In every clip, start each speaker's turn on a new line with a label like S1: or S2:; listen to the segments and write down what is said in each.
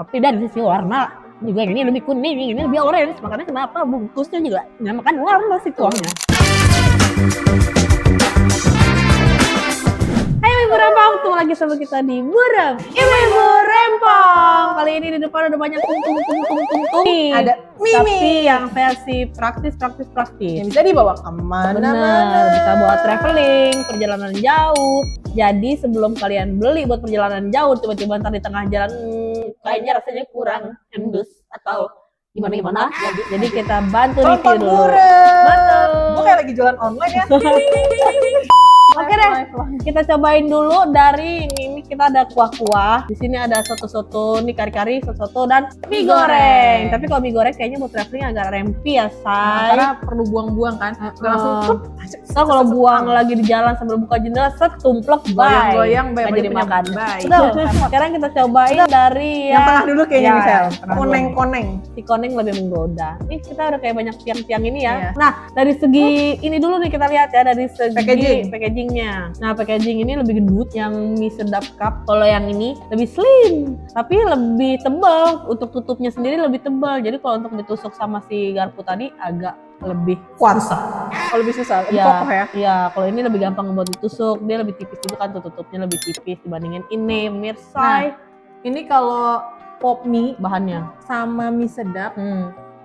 S1: Tapi dari sisi warna juga ini lebih kuning, ini lebih orange. Makanya kenapa bungkusnya juga namakan warna si kuahnya. Hai Ibu Rempong, ketemu lagi sama kita di Burem Ibu Rempong. Kali ini di depan ada banyak tung.
S2: Ada Mimi.
S1: Tapi yang versi praktis.
S2: Yang bisa dibawa kemana-mana.
S1: Bisa buat traveling, perjalanan jauh. Jadi sebelum kalian beli buat perjalanan jauh, tiba-tiba ntar di tengah jalan kayaknya rasanya kurang endus atau gimana. Jadi kita bantu review dulu.
S2: Betul. Gue kayak lagi jualan online ya.
S1: Oke deh, kita cobain dulu dari ini kita ada kuah-kuah. Di sini ada soto-soto, nih kari-kari, soto dan mie goreng. Tapi kalau mie goreng kayaknya buat traveling agak rempi ya, say.
S2: Karena perlu buang-buang kan. Langsung
S1: so, kalau buang lagi di jalan sambil buka jendela, set tumplek, bye.
S2: Goyang,
S1: nggak jadi makan.
S2: Bye.
S1: Betul. Sekarang kita cobain dari
S2: yang tengah dulu kayaknya misal.
S1: Koneng. Si koneng lebih menggoda. Nih kita udah kayak banyak tiang-tiang ini ya. Nah, dari segi ini dulu nih kita lihat ya, dari segi packagingnya. Nah, packaging ini lebih gendut, yang mie sedap cup. Kalau yang ini lebih slim, tapi lebih tebal. Untuk tutupnya sendiri lebih tebal. Jadi kalau untuk ditusuk sama si garpu tadi agak lebih
S2: susah. Kalau lebih susah, lebih kokoh ya?
S1: Iya, kalau ini lebih gampang buat ditusuk. Dia lebih tipis juga kan, tutupnya lebih tipis dibandingin ini, mirsai.
S2: Nah, ini kalau pop mie
S1: bahannya
S2: sama mie sedap,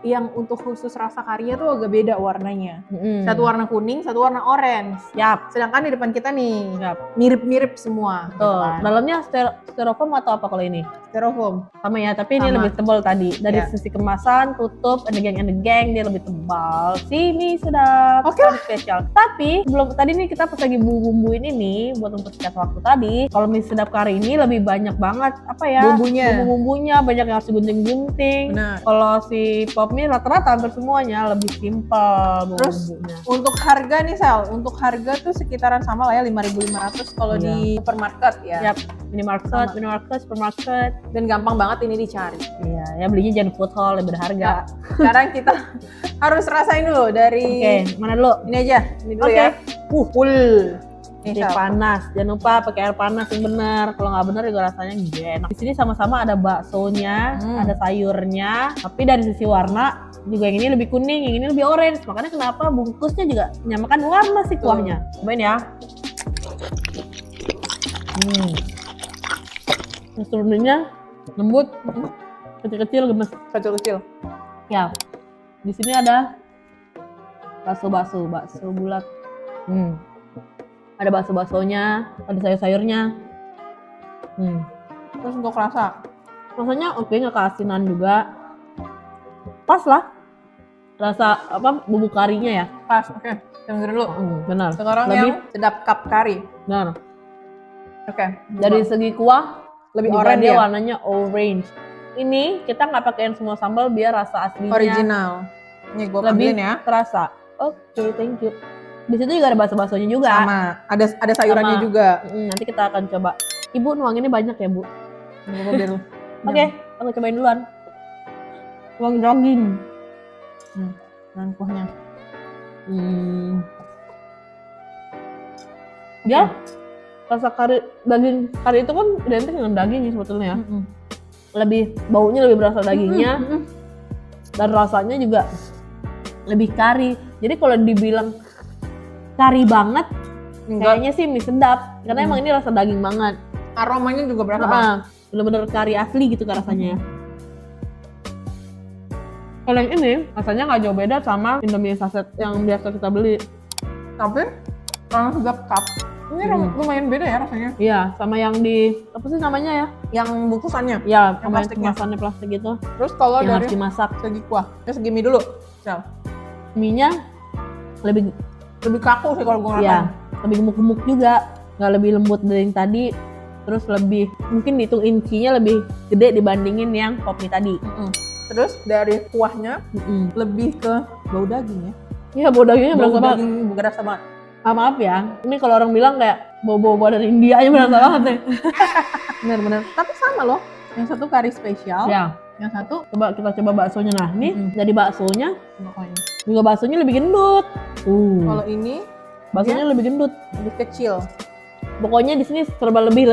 S2: yang untuk khusus rasa karinya tuh agak beda warnanya. Satu warna kuning, satu warna orange.
S1: Yap.
S2: Sedangkan di depan kita nih, mirip-mirip semua.
S1: Betul. Gitu kan. Dalamnya styrofoam atau apa kalau ini?
S2: Styrofoam.
S1: Sama ya, tapi ini lebih tebal tadi. Dari sisi kemasan, tutup, and the gang, dia lebih tebal. Sini sudah spesial. Tapi sebelum tadi nih kita pas lagi bumbu-bumbuin ini buat mempercepat waktu tadi. Kalau mie sedap kari ini lebih banyak banget apa ya? Bumbunya banyak yang harus digunting-gunting. Kalau si pop mie rata-rata hampir semuanya lebih simpel bumbunya.
S2: Untuk harga nih Sel, untuk harga tuh sekitaran sama lah ya 5.500 kalau di supermarket ya.
S1: Yap, minimarket, supermarket.
S2: Dan gampang banget ini dicari.
S1: Iya, ya belinya jangan food hall, lebih berharga.
S2: Sekarang kita harus rasain dulu dari.
S1: Oke, mana dulu?
S2: Ini aja, ini dulu ya. Full.
S1: Ini panas, jangan lupa pakai air panas yang benar. Kalau nggak benar juga rasanya nggak enak. Di sini sama-sama ada baksonya, ada sayurnya. Tapi dari sisi warna juga yang ini lebih kuning, yang ini lebih orange. Makanya kenapa bungkusnya juga nyamakan warna si kuahnya. Cobain ya. Teksturnya lembut, kecil-kecil, gemes.
S2: Kecil-kecil.
S1: Ya. Di sini ada bakso bulat. Ada bakso-baksonya, ada sayur-sayurnya.
S2: Terus untuk
S1: rasanya oke, nggak keasinan juga. Pas lah. Rasa apa bumbu karinya ya?
S2: Pas, oke. Yang dulu.
S1: Benar.
S2: Sekarang yang sedap cup kari.
S1: Benar.
S2: Oke.
S1: Dari segi kuah
S2: lebih orange ya?
S1: Warnanya orange. Ini kita nggak pakein semua sambal biar rasa aslinya
S2: original. Ini gue ambilin ya.
S1: Terasa. Oke, thank you. Di situ juga ada bakso-baksonya juga.
S2: Sama, ada sayurannya juga.
S1: Nanti kita akan coba. Ibu nuanginnya banyak ya, Bu?
S2: Oke,
S1: aku cobain duluan. Tuang daging.
S2: Dan kuahnya.
S1: Ya, rasa daging kari itu kan identik dengan daging ya sebetulnya ya. Lebih baunya lebih berasa dagingnya. Dan rasanya juga lebih kari. Jadi kalau dibilang kari banget, kayaknya sih mie sedap. Karena emang ini rasa daging banget.
S2: Aromanya juga berasa banget.
S1: Bener-bener kari asli gitu kan rasanya. Kalau yang ini rasanya nggak jauh beda sama Indomie saset yang biasa kita beli.
S2: Tapi kalau sedap cup, ini lumayan beda ya rasanya.
S1: Iya, sama yang di apa sih namanya ya?
S2: Yang bungkusannya.
S1: Iya, sama yang kemasannya plastik gitu.
S2: Terus kalau
S1: yang
S2: dari
S1: harus dimasak.
S2: Segi kuah, segi mie dulu.
S1: Mie-nya lebih
S2: kaku sih kalau gue ngerasain.
S1: Iya, lebih gemuk-gemuk juga. Nggak lebih lembut dari yang tadi. Terus lebih, mungkin dihitung incinya lebih gede dibandingin yang pop mie tadi.
S2: Terus dari kuahnya lebih ke bau daging ya?
S1: Iya, bau dagingnya berasa banget.
S2: Daging berasa banget.
S1: Maaf ya, ini kalau orang bilang kayak bau-bau dari India aja berasa banget nih.
S2: Bener-bener. Tapi sama loh. Yang satu kari spesial.
S1: Ya.
S2: Yang satu.
S1: Kita coba baksonya. Nah, nih dari baksonya. Juga baksonya lebih gendut.
S2: Kalau ini
S1: baksonya lebih gendut.
S2: Lebih kecil.
S1: Pokoknya di sini serba lebih.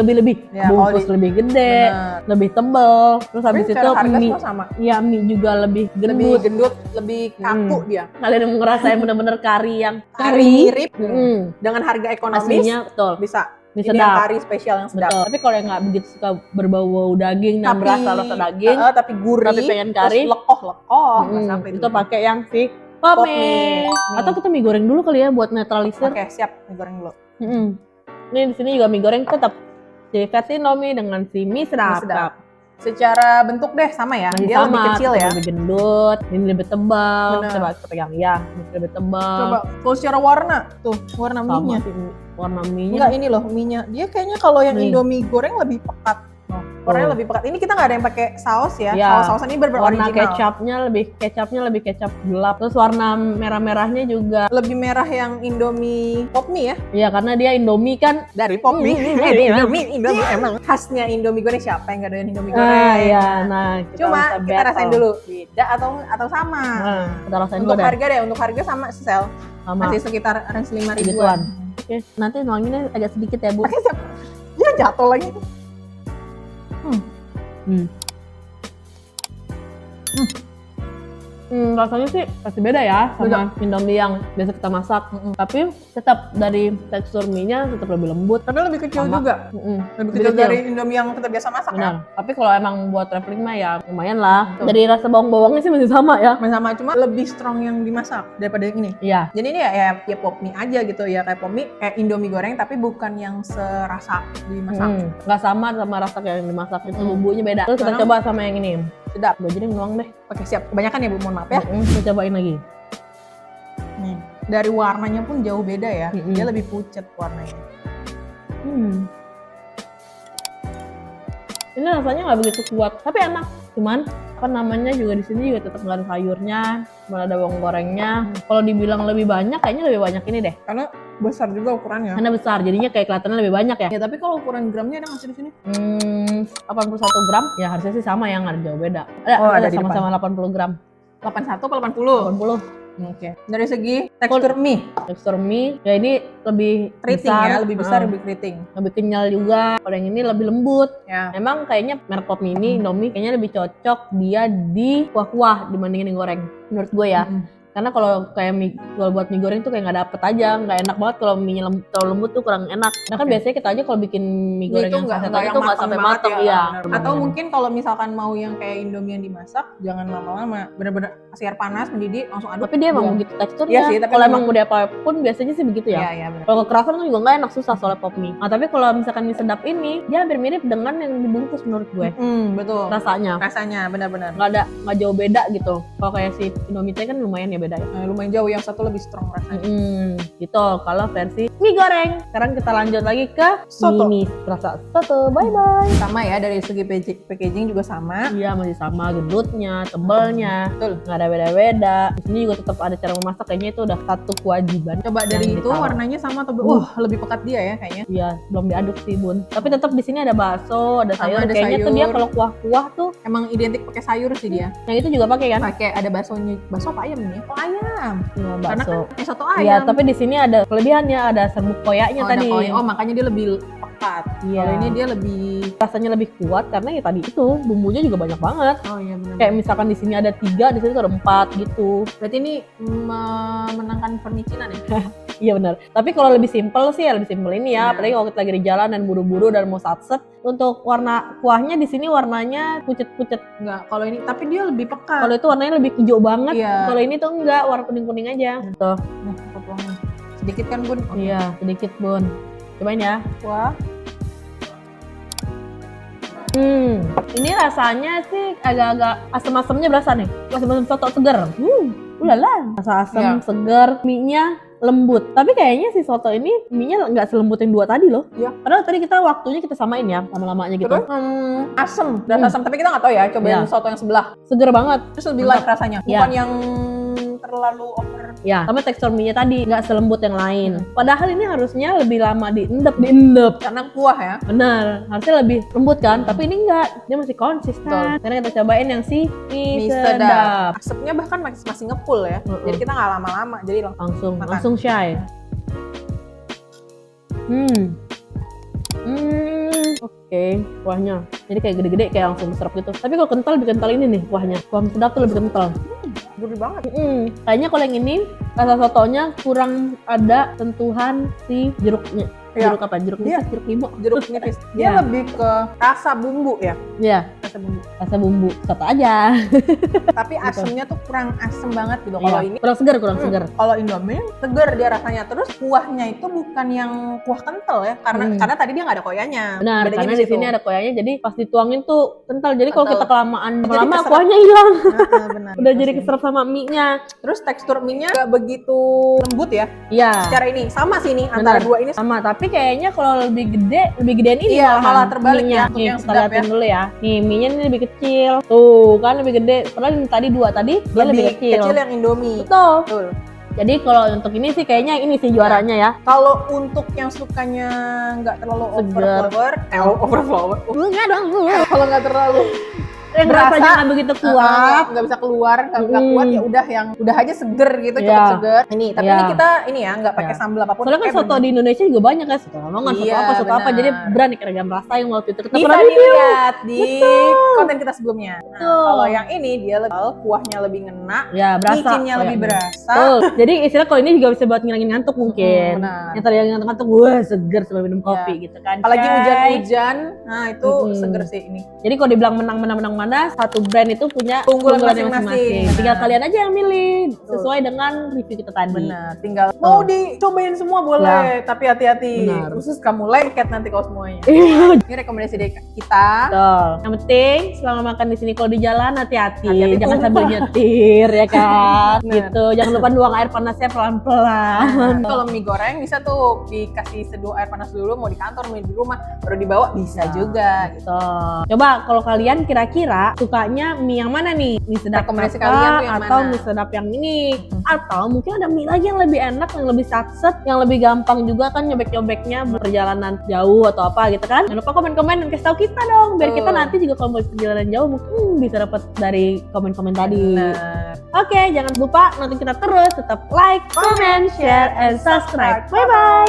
S2: Ya,
S1: Bungkus lebih gede,
S2: bener.
S1: lebih tebel. Terus habis
S2: Tapi
S1: itu
S2: secara harga
S1: mie,
S2: semua sama.
S1: ya mie juga lebih
S2: Lebih
S1: gendut.
S2: gendut, lebih kaku dia.
S1: Kalian yang ngerasain bener-bener kari yang
S2: Kari mirip
S1: Mm-mm.
S2: dengan harga ekonomis
S1: Aslinya betul.
S2: bisa.
S1: Mie
S2: Ini yang
S1: sedap.
S2: kari spesial yang sedap.
S1: Betul. Tapi kalau yang nggak begitu suka berbau-bau daging dan berasa-rasa daging,
S2: tapi gurih,
S1: tapi pengen kari,
S2: terus lekoh, nggak sampai
S1: itu pakai yang si pop mie. Atau kita mie goreng dulu kali ya buat netralisir.
S2: Oke, siap, mie goreng dulu.
S1: Ini di sini juga mie goreng tetap si versi Indomie dengan si mie sedap.
S2: Secara bentuk deh sama ya.
S1: Masih
S2: Dia
S1: sama,
S2: lebih kecil ya.
S1: lebih gendut, ini lebih tebal.
S2: Bener.
S1: Coba kita pegang ya, ini lebih tebal.
S2: Coba kalau secara warna, tuh warna
S1: Sama
S2: mie-nya.
S1: sih, warna mie-nya.
S2: Enggak, ini loh mie-nya. Dia kayaknya kalau yang
S1: Nih.
S2: Indomie goreng lebih pekat. Warnanya lebih pekat. Ini kita nggak ada yang pakai saus ya.
S1: Ya.
S2: Saus-sausan ini benar-benar
S1: Warna
S2: original.
S1: kecapnya lebih kecap gelap. Terus warna merah-merahnya juga.
S2: Lebih merah yang Indomie pop mie ya.
S1: Iya, karena dia Indomie kan
S2: Dari pop mie. Indomie emang khasnya Indomie goreng. Siapa yang nggak doyan Indomie goreng?
S1: iya, nah kita
S2: Cuma
S1: bisa
S2: kita
S1: battle.
S2: rasain dulu beda atau sama.
S1: Nah, kita rasain
S2: Untuk
S1: dulu deh.
S2: harga deh, untuk harga sama sel.
S1: Sama
S2: Masih sekitar range 5
S1: segituan.
S2: ribuan.
S1: Oke, nanti nuanginnya agak sedikit ya, Bu.
S2: Oke, siap. Dia jatuh lagi.
S1: Rasanya sih pasti beda ya sama Indomie yang biasa kita masak. Tapi tetap dari tekstur mie-nya tetap lebih lembut.
S2: Karena lebih kecil
S1: Sama.
S2: juga.
S1: Lebih
S2: Lebih kecil dari Indomie yang kita biasa masak ya.
S1: Benar. Tapi kalau emang buat traveling mah ya lumayan lah. Dari rasa bawang-bawangnya sih masih sama ya.
S2: Sama, cuma lebih strong yang dimasak daripada yang ini.
S1: Iya.
S2: Jadi ini ya pop mie aja gitu ya, kayak pop mie, kayak Indomie goreng tapi bukan yang serasa dimasak.
S1: Nggak sama rasa kayak yang dimasak itu bumbunya beda. Terus kita coba sama yang ini.
S2: Sedap.
S1: Gue jadi nuang deh.
S2: Oke, siap. Kebanyakan ya Bu, mohon maaf ya.
S1: Kita cobain lagi.
S2: Nih, dari warnanya pun jauh beda ya. Dia lebih pucat warnanya.
S1: Ini rasanya nggak begitu kuat, tapi enak. Cuman apa namanya juga di sini juga tetap nggak ada sayurnya, cuma ada bawang gorengnya. Kalau dibilang lebih banyak, kayaknya lebih banyak ini deh.
S2: Karena besar juga ukurannya.
S1: Karena besar, jadinya kayak kelihatannya lebih banyak ya.
S2: Ya, tapi kalau ukuran gramnya ada nggak sih di sini?
S1: 81 gram, ya harusnya sih sama ya, nggak ada jauh beda.
S2: Ada di
S1: sama-sama 80 gram.
S2: 81 atau 80?
S1: 80.
S2: Oke. Dari segi tekstur mie,
S1: Tekstur mie, ya ini lebih
S2: keriting
S1: besar,
S2: ya, lebih besar, lebih keriting.
S1: lebih kenyal juga. Kalau yang ini lebih lembut.
S2: Ya.
S1: Emang kayaknya merek pop mie ini, Indomie, kayaknya lebih cocok dia di kuah-kuah dibandingin yang goreng. Menurut gue ya. Karena kalau kayak mie, kalau buat mie goreng tuh kayak nggak dapet aja, nggak enak banget kalau mie terlalu lembut tuh kurang enak. Karena kan biasanya kita aja kalau bikin mie goreng yang sasetan itu nggak sampai matang ya.
S2: Atau mungkin kalau misalkan mau yang kayak Indomie yang dimasak, jangan lama-lama, bener-bener kasih air panas mendidih langsung aduk.
S1: Tapi dia emang begitu teksturnya.
S2: Iya sih, tapi
S1: kalau emang mau diapapun biasanya sih begitu ya.
S2: Iya, bener.
S1: Kalau kekerasan kan juga nggak enak, susah soalnya pop mie. Nah tapi kalau misalkan mie sedap ini, dia hampir mirip dengan yang dibungkus menurut gue.
S2: Betul. Rasanya benar-benar.
S1: Nggak jauh beda gitu. Kalau kayak si Indomie kan lumayan ya beda ya.
S2: Lumayan jauh, yang satu lebih strong rasanya.
S1: Gitu kalau versi mie goreng. Sekarang kita lanjut lagi ke
S2: Soto.
S1: mie rasa soto. Bye bye.
S2: Sama ya, dari segi packaging juga sama.
S1: Iya masih sama, gendutnya, tebelnya,
S2: Betul.
S1: nggak ada beda-beda. Di sini juga tetap ada cara memasak, kayaknya itu udah satu kewajiban.
S2: Coba dari
S1: yang
S2: itu
S1: ditaruh.
S2: warnanya sama atau wah lebih pekat dia ya kayaknya.
S1: Iya, belum diaduk sih bun. Tapi tetap di sini ada bakso, ada
S2: Sama,
S1: sayur.
S2: ada
S1: Kayaknya tuh dia
S2: sayur.
S1: kalau kuah-kuah tuh,
S2: Emang identik pakai sayur sih dia.
S1: yang itu juga pakai kan?
S2: Pakai ada baksonya, bakso apa ayam ini? Oh ayam.
S1: Iya
S2: Karena
S1: bakso.
S2: kan soto ayam.
S1: Iya, tapi di sini ada kelebihannya, ada serbuk koyaknya
S2: ada
S1: tadi.
S2: koin. Oh makanya dia lebih pekat.
S1: Iya.
S2: Kalau ini dia lebih.
S1: Rasanya lebih kuat karena ya tadi itu bumbunya juga banyak banget.
S2: Oh iya benar.
S1: Kayak misalkan di sini ada 3, di sini tuh ada 4 gitu.
S2: Berarti ini memenangkan pernicinan ya?
S1: Iya benar. Tapi kalau lebih simpel sih ya lebih simpel ini ya. Apalagi kalau kita lagi di jalan dan buru-buru dan mau satset. Untuk warna kuahnya di sini warnanya pucet-pucet.
S2: Enggak, kalau ini tapi dia lebih pekat.
S1: Kalau itu warnanya lebih hijau banget.
S2: Iya.
S1: Kalau ini tuh enggak, warna kuning-kuning aja. Tuh.
S2: Nah, aku tuangin. Sedikit kan Bun? Oke.
S1: Iya, sedikit bun. Cobain ya.
S2: Wah.
S1: Ini rasanya sih agak-agak asam-asamnya berasa nih. Asam-asam soto seger. Ulala. Rasa asam, seger, mie-nya lembut. Tapi kayaknya si soto ini mie-nya nggak selembut yang 2 tadi loh.
S2: Iya.
S1: Padahal tadi kita waktunya kita samain ya, lama-lamanya gitu.
S2: Terus asem, dan asam. Tapi kita nggak tahu ya, cobain
S1: Iya.
S2: soto yang sebelah.
S1: Seger banget.
S2: Terus lebih light rasanya,
S1: Iya.
S2: bukan yang terlalu over.
S1: Ya, sama tekstur mie-nya tadi nggak selembut yang lain. Padahal ini harusnya lebih lama diendep.
S2: Karena kuah ya.
S1: Benar, harusnya lebih lembut kan, tapi ini enggak, dia masih konsisten.
S2: Betul.
S1: Karena kita cobain yang si mie
S2: Mie
S1: sedap.
S2: sedap. Asapnya bahkan masih ngepul ya. Jadi kita nggak lama-lama. Jadi
S1: Langsung
S2: makan.
S1: shy. Oke, kuahnya. Jadi kayak gede-gede kayak langsung diserap gitu. Tapi kalau kental lebih kental ini nih kuahnya. Kuah mie sedap tuh lebih kental.
S2: Gurih banget.
S1: Kayaknya kalau yang ini rasa sotonya kurang ada sentuhan si jeruknya.
S2: Iya.
S1: Jeruk apa? Jeruk nipis, jeruk limau.
S2: Jeruk nipis. Dia
S1: Iya.
S2: lebih ke rasa bumbu ya.
S1: Iya,
S2: Rasa bumbu.
S1: rasa bumbu. Soto aja.
S2: Tapi asemnya tuh kurang asem banget gitu. Kalau ini
S1: kurang segar, kurang segar.
S2: kalau Indomie seger dia rasanya. Terus kuahnya itu bukan yang kuah kental ya, karena tadi dia nggak ada koyanya.
S1: Benar,
S2: Bedanya
S1: karena
S2: di
S1: di
S2: situ.
S1: sini ada koyanya, jadi pas dituangin tuh kental. Jadi kalau
S2: Kental.
S1: kita kelamaan
S2: Jadi
S1: lama
S2: keserap.
S1: kuahnya hilang.
S2: Benar.
S1: Udah
S2: gitu
S1: jadi
S2: sih.
S1: keserap sama mie-nya.
S2: Terus tekstur mie-nya nggak begitu lembut ya.
S1: Iya.
S2: Secara ini sama sih nih antara
S1: Benar.
S2: dua ini.
S1: Sama, tapi kayaknya kalau lebih gedean ini
S2: Iya, malah
S1: malahan
S2: terbalik
S1: mie-nya.
S2: ya, untuk
S1: Nih,
S2: yang
S1: kita
S2: sedap
S1: liatin
S2: ya.
S1: dulu ya. Nih, mie-nya ini lebih kecil. Tuh, kan lebih gede. Padahal yang tadi dua tadi dia lebih kecil.
S2: yang Indomie.
S1: Betul.
S2: Betul.
S1: Jadi kalau untuk ini sih kayaknya ini sih juaranya ya.
S2: Kalau untuk yang sukanya nggak terlalu
S1: Segar.
S2: overflower.
S1: Enggak dong.
S2: Kalau nggak terlalu
S1: Yang
S2: berasa,
S1: rasanya nggak begitu kuat.
S2: nggak bisa keluar, nggak kuat ya udah yang udah aja seger gitu,
S1: Iya.
S2: cukup seger. Ini tapi
S1: Iya.
S2: ini kita ini ya nggak pakai
S1: Iya.
S2: sambal apapun.
S1: Soalnya kan
S2: Kayak
S1: soto di Indonesia juga banyak kan, soto Lamongan, soto
S2: Iya,
S1: apa, soto apa.
S2: benar.
S1: Jadi beraneka ragam rasa yang waktu itu kita
S2: bisa
S1: pernah review.
S2: dilihat di konten kita sebelumnya. Nah,
S1: Betul.
S2: kalau yang ini dia lebih kuahnya lebih ngena,
S1: Ya, berasa.
S2: micinnya lebih
S1: kayaknya.
S2: berasa.
S1: Betul. Jadi istilah kalau ini juga bisa buat ngilangin ngantuk mungkin.
S2: Benar.
S1: Yang tadi yang ngantuk-ngantuk, wah seger sebelum minum kopi gitu kan.
S2: Apalagi
S1: Chay.
S2: hujan-hujan, nah itu seger sih ini.
S1: Jadi kalau dibilang menang mana, satu brand itu punya
S2: Keunggulan
S1: keunggulannya
S2: masing-masing.
S1: Tinggal
S2: Benar.
S1: kalian aja yang milih sesuai dengan review kita tadi.
S2: Benar, tinggal mau dicobain semua boleh, tapi hati-hati.
S1: Benar.
S2: Khusus kamu lengket nanti kalau semuanya.
S1: Iya.
S2: Ini rekomendasi dari kita.
S1: Betul. Yang penting selama makan di sini kalau di jalan hati-hati,
S2: Hati-hati
S1: jangan
S2: tumpah.
S1: sambil nyetir ya kan.
S2: Benar.
S1: Gitu. Jangan lupa nuang air panasnya pelan-pelan.
S2: Kalau mie goreng bisa tuh dikasih seduh air panas dulu, mau di kantor, mau di rumah, baru dibawa bisa juga. Gitu.
S1: Betul. Coba kalau kalian kira-kira sukanya mie yang mana nih? Mie sedap
S2: Rekomendasi
S1: apa,
S2: kalian tuh yang
S1: atau
S2: mana?
S1: mie sedap yang ini? Atau mungkin ada mie lagi yang lebih enak, yang lebih satset, yang lebih gampang juga kan nyobek-nyobeknya perjalanan jauh atau apa gitu kan? Jangan lupa komen-komen dan kasih tahu kita dong, biar kita
S2: Betul.
S1: nanti juga kalau mau perjalanan jauh mungkin bisa dapat dari komen-komen tadi.
S2: Benar.
S1: Oke, jangan lupa nonton kita terus, tetap like, comment, share, and subscribe. Bye-bye!